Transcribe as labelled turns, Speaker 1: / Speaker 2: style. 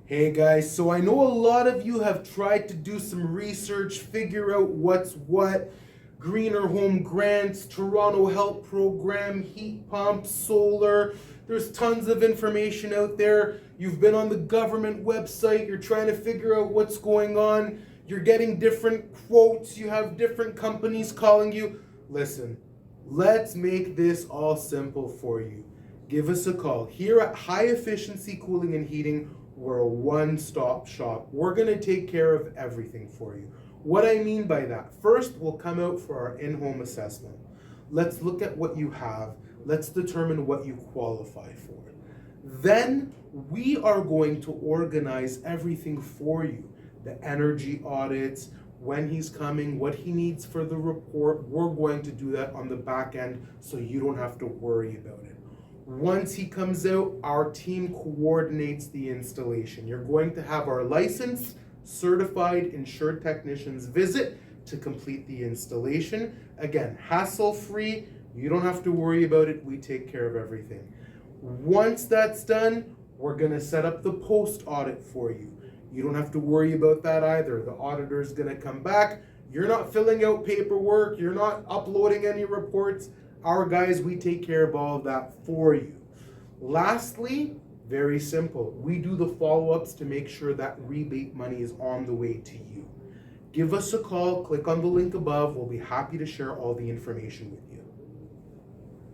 Speaker 1: Hey guys, so I know a lot of you have tried to do some research, figure out what's what, Greener Home Grants, Toronto Help Program, heat pumps, solar. There's tons of information out there. You've been on the government website, you're trying to figure out what's going on. You're getting different quotes, you have different companies calling you. Listen, let's make this all simple for you. Give us a call. Here at High Efficiency Cooling and Heating, we're a one-stop shop. We're going to take care of everything for you. What I mean by that, first we'll come out for our in-home assessment. Let's look at what you have. Let's determine what you qualify for. Then we are going to organize everything for you. The energy audits, when he's coming, what he needs for the report. We're going to do that on the back end so you don't have to worry about it. Once he comes out, our team coordinates the installation. You're going to have our licensed, certified, insured technicians visit to complete the installation. Again, hassle-free. You don't have to worry about it. We take care of everything. Once that's done, we're going to set up the post-audit for you. You don't have to worry about that either. The auditor's going to come back. You're not filling out paperwork. You're not uploading any reports. Our guys, we take care of all of that for you. Lastly, very simple. We do the follow-ups to make sure that rebate money is on the way to you. Give us a call. Click on the link above. We'll be happy to share all the information with you.